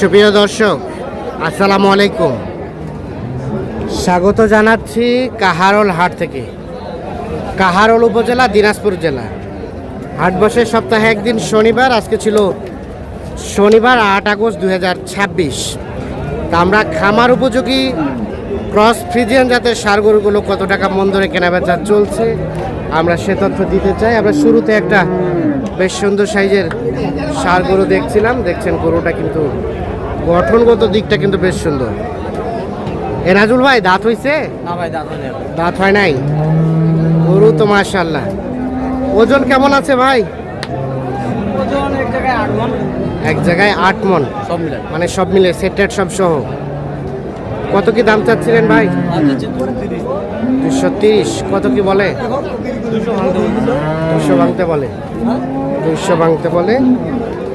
সুপ্রিয় দর্শক, আসসালামু আলাইকুম। স্বাগত জানাচ্ছি কাহারোল হাট থেকে। কাহারোল উপজেলা, দিনাজপুর জেলা। হাট বসে সপ্তাহে একদিন শনিবার। আজকে ছিল শনিবার 8 আগস্ট 2026। তা আমরা খামার উপযোগী ক্রস ফ্রিজিয়ান জাতের ষাঁড় গরুগুলো কত টাকা মন ধরে কেনাবেচা চলছে আমরা সে তথ্য দিতে চাই। আমরা শুরুতে একটা বেশ সুন্দর সাইজের ষাঁড় গরু দেখছিলাম। দেখছেন গরুটা কিন্তু গঠনগত দিকটা কিন্তু বেশ সুন্দর। এনাজুল ভাই, দাঁত হইছে? না ভাই, দাঁত হয় নাই। গরু তো মাশাআল্লাহ। ওজন কেমন আছে ভাই? ওজন এক জায়গায় 8 মণ। এক জায়গায় 8 মণ, সব মিলে মানে সব মিলে সেটেড সব সহ। কত কি দাম চাচ্ছিলেন ভাই? 230। কত কি বলে? 200 ভাঙতে বলে। 200 ভাঙতে বলে।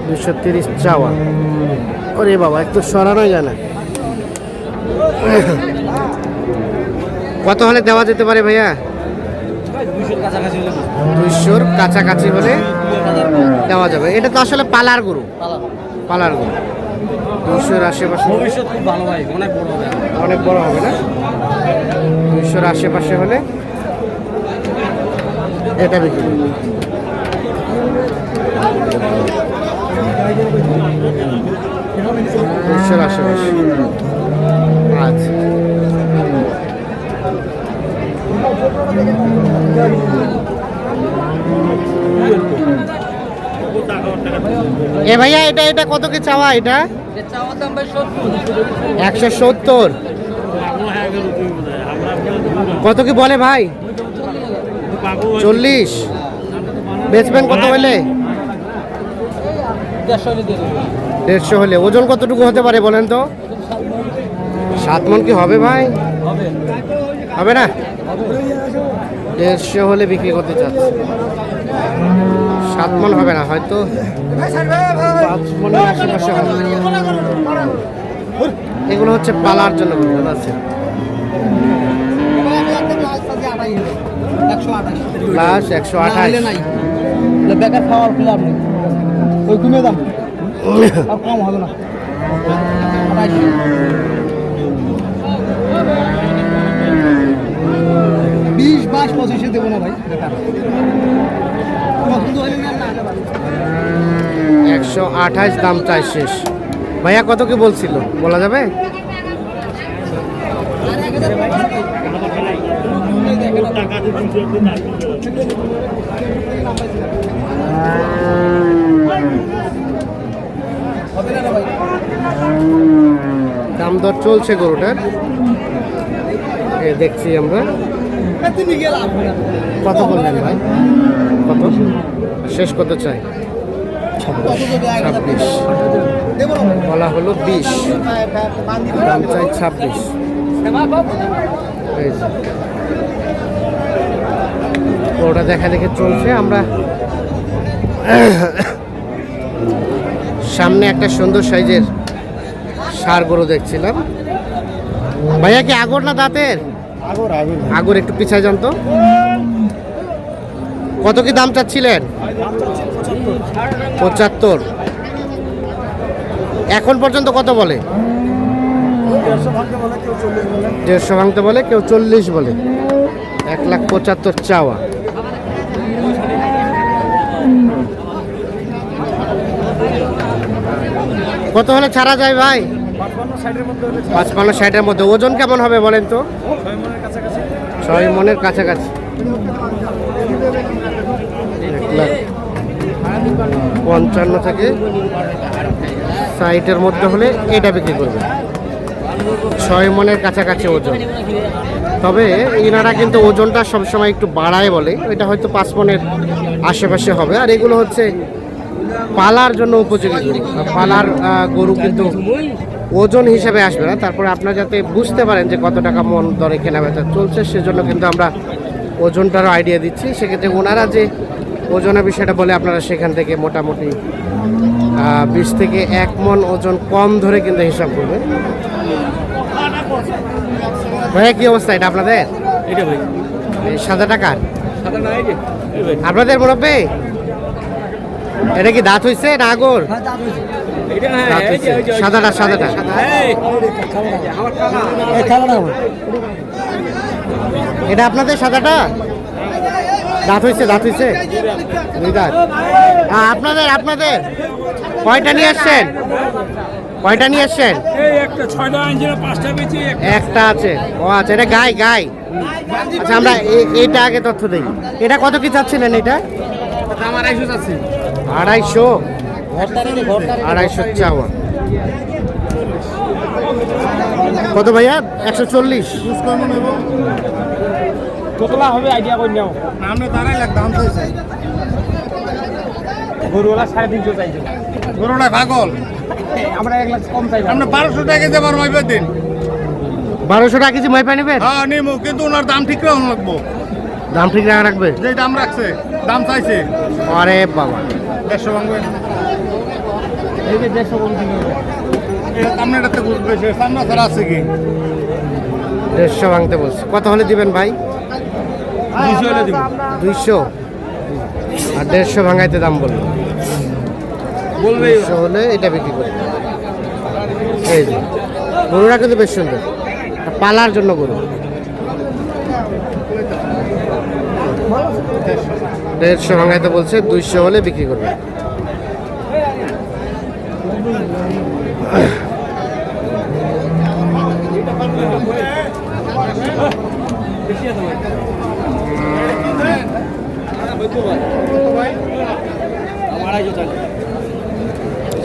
230 চাওয়া। ওরে বাবা, একটু সরানোই যায় না। কত হলে দেওয়া যেতে পারে ভাইয়া? 200-র কাছাকাছি হলে দেওয়া যাবে। এটা তো আসলে পালার গরু। পালার গরু 200-র আশেপাশে। ভবিষ্যৎ খুব ভালো ভাই, অনেক বড় হবে। অনেক বড় হবে না? 200-র আশেপাশে হলে এটা বিক্রি করবে। 200-র আশেপাশে। আচ্ছা, এ ভাইয়া, এটা কত কি চাওয়া? এটা 170। কত কি বলে ভাই? 40। বেচবেন কত হলে? 150 হলে। ওজন কতটুকু হতে পারে বলেন তো? 7 মণ কি হবে ভাই? হবে না? 150 হলে বিক্রি করতে চাচ্ছে। 7 মণ হবে না, হয়তো 5 মণের আশেপাশে হবে। এগুলো হচ্ছে পালার জন্য আছে। প্লাস 128। বেকার খাওয়ার খুলে আপনি ওই কমে দাম আর কম হবে না। 20-22-25 দেবো না ভাই। 128 দাম চাই শেষ। ভাইয়া কত কি বলছিল, বলা যাবে? দাম দর চলছে গরুটার, দেখছি আমরা। কত বললেন ভাই? কত শেষ কত চাই? 26 বলা হলো। 20 দাম চাই 26। ওটা দেখা দেখে চলছে। আমরা সামনে একটা সুন্দর সাইজের ষাঁড় গরু দেখছিলাম। ভাইয়া কি আগর না দাঁতের? আগর। একটু পিছায় যান তো। কত কি দাম চাচ্ছিলেন? 75। এখন পর্যন্ত কত বলে? 150 ভাঙতে বলে, কেউ 40 বলে। 1,75,000 চাওয়া। কত হলে ছাড়া যায় ভাই? 55-60-এর মধ্যে। ওজন কেমন হবে বলেন তো? 6 মণের কাছাকাছি। 1,55,000 থেকে 60-এর মধ্যে হলে এটা বিক্রি করবে। 6 মণের কাছাকাছি ওজন। তবে এনারা কিন্তু ওজনটা সবসময় একটু বাড়ায় বলে। এটা হয়তো 5 মণের আশেপাশে হবে। আর এগুলো হচ্ছে পালার জন্য উপযোগী গরু। পালার গরু কিন্তু ওজন হিসাবে আসবে না। তারপরে আপনারা যাতে বুঝতে পারেন যে কত টাকা মন দরে কেনাবেচা চলছে, সেজন্য কিন্তু আমরা ওজনটারও আইডিয়া দিচ্ছি। সেক্ষেত্রে ওনারা যে ওজনের বিষয়টা বলে, আপনারা সেখান থেকে মোটামুটি 20 থেকে 1 মণ ওজন কম ধরে কিন্তু হিসাব করবেন। ভাইয়া কি অবস্থা এটা আপনাদের? এটা ভাই সাদা টাকার সাদা না, এই যে আপনাদের মুরব্বি? এটা কি দাঁত হইছে না আগর? দাঁত হয়েছে। সাদাটা সাদাটা এটা আপনাদের সাদাটা দাঁত হয়েছে দুই দাঁত। আপনাদের আপনাদের কয়টা নিয়ে আসছেন? একটা আছে। ও আচ্ছা, এটা গাই। আচ্ছা, আমরা এটা আগে তথ্য দিই। এটা কত কি চাচ্ছিলেন? এটা 250 চাওয়া। কত ভাইয়া? 140। কতলা হবে আইডিয়া করে নাও। আমরা তারাই লাগ দাম চাইছে। গরুওয়ালা 350 চাইছে। গরুটা পাগল। আমরা 1 লাখ কম চাইছি। আমরা 1200 টাকা কেজি বার মাইবে দিন। 1200 টাকা কেজি মাইপা নেবেন? হ্যাঁ নিমু, কিন্তু ওনার দাম ঠিক রাখুন লাগবো। দাম ঠিক রাখবে? যে দাম রাখছে, দাম চাইছে। আরে বাবা, 150 ভাঙবে। এই যে 150 কোন দিন হবে? এটা সামনে রাতে বুঝবে, সামনে ছাড়া আছে কি? 150 ভাঙতে বলছে। কত হলে দিবেন ভাই? 200 হলে দিব। 200 আর 150 ভাঙাইতে দাম বলবে। 200 হলে এটা বিক্রি করবে। এই যে গরুটা কিন্তু বেশ সুন্দর, পালার জন্য গরু। 150 ভাঙাইতে বলছে, 200 হলে বিক্রি করবে।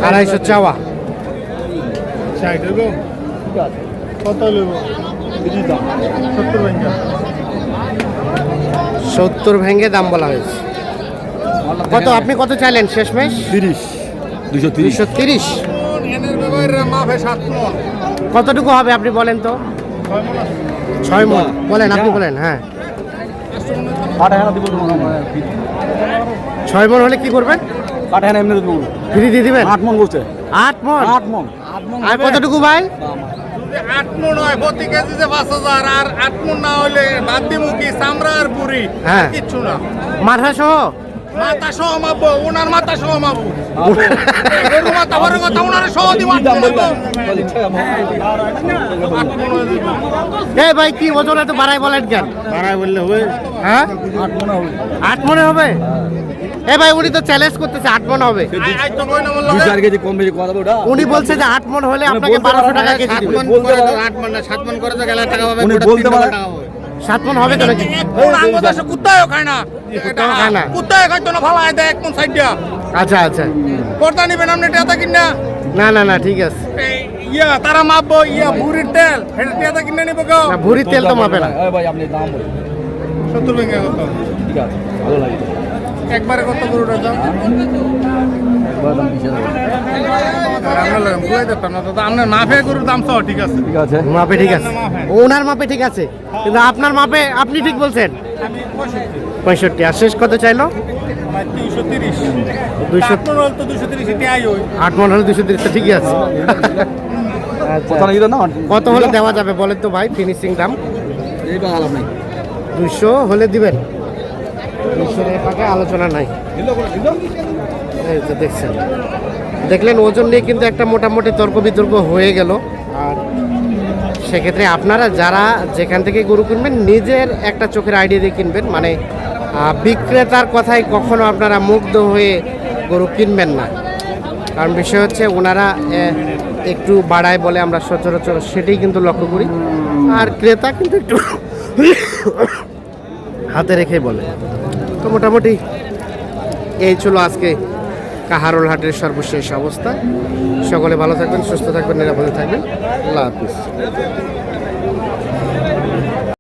আড়াইশো চাওয়া। কত নেব? 70 ভেঙে দাম বলা হয়েছে। কত আপনি কত চাইলেন শেষমেশ? 230। কতটুকু হবে আপনি বলেন তো? 6 মণ বলেন, আপনি বলেন। হ্যাঁ, 6 মণ হলে কি করবেন? ফ্রি দিয়ে দিবেন? 8 মণ বলছে। 8 মণ। 8 মণ। আর কতটুকু ভাই? 8 মণ হয় প্রতি কেজিতে 5000। আর 8 মণ না হলে বাদ দিমু কি চামড়া আর পুরি, হ্যাঁ। কিচ্ছু না। মাথা সহ? মাথা সহ মাপবো, ওনার মাথা সহ মাপবো। গরু মাথা বড় কথা, ওনার সহ দিব। এই ভাই কি ওজন এত বাড়াই বলেন কেন? বাড়াই বললে হবে? হ্যাঁ, 8 মণ হবে। 8 মণে হবে? এ ভাই উনি তো চ্যালেঞ্জ করতেছে 8 মণ হবে। কেজি কম বেশি কথা ওটা। উনি বলছে যে 8 মণ হলে আপনাকে 1200 টাকা কেজি দিবে। 8 মণ না, 7 মণ করে তো গেলে টাকা পাবে। উনি বলতে পারে। 7 মণ হবে তো নাকি? কুত্তায়ও খায় না। কুত্তাও খায় না? কুত্তায় খাইতো না, ফালায় দেয় 1 মণ সাইড দিয়া। আচ্ছা আচ্ছা, পর্দা নিবেন আপনি টিয়াটা কিনা? না ঠিক আছে। তারা মাপবো বুড়ির তেল, এটা টিয়াটা কিনে নিবো কেউ? না, ভুঁড়ির তেল তো মাপে না। ভাই আপনি দাম বলুন। 70 ভেঙে কত? ঠিক আছে, ভালো লাগে। একবারে কত গরুটার দাম? একবার দাম 20,000। আপনার মাফে গরুর দাম তো ঠিক আছে। ঠিক আছে, মাপে ঠিক আছে, ওনার মাপে ঠিক আছে, কিন্তু আপনার মাপে আপনি ঠিক বলছেন। আমি 65। আর শেষ কত চাইলো? 330। 200। 230 এটাই ওই 8 মণ হলে 230, তো ঠিকই আছে। আচ্ছা, কথা না কত হলে দেওয়া যাবে বলেন তো ভাই? ফিনিশিং দাম এইবার আলাপ নাই। 200 হলে দিবেন? 200 এর টাকা আলোচনা নাই। এই তো দেখলেন ওজন নিয়ে কিন্তু একটা মোটামুটি তর্ক বিতর্ক হয়ে গেল। আর সেক্ষেত্রে আপনারা যারা যেখান থেকে গরু কিনবেন নিজের একটা চোখের আইডিয়া দিয়ে কিনবেন, মানে বিক্রেতার কথায় কখনো আপনারা মুগ্ধ হয়ে গরু কিনবেন না। কারণ বিষয় হচ্ছে ওনারা একটু বাড়ায় বলে আমরা সচরাচর সেটাই কিন্তু লক্ষ্য করি, আর ক্রেতা কিন্তু একটু হাতে রেখে বলে। তো মোটামুটি এই ছিল আজকে কাহারোল হাটের সর্বশেষ অবস্থা। সকলে ভালো থাকবেন, সুস্থ থাকবেন, নিরাপদে থাকবেন। আল্লাহ হাফিজ।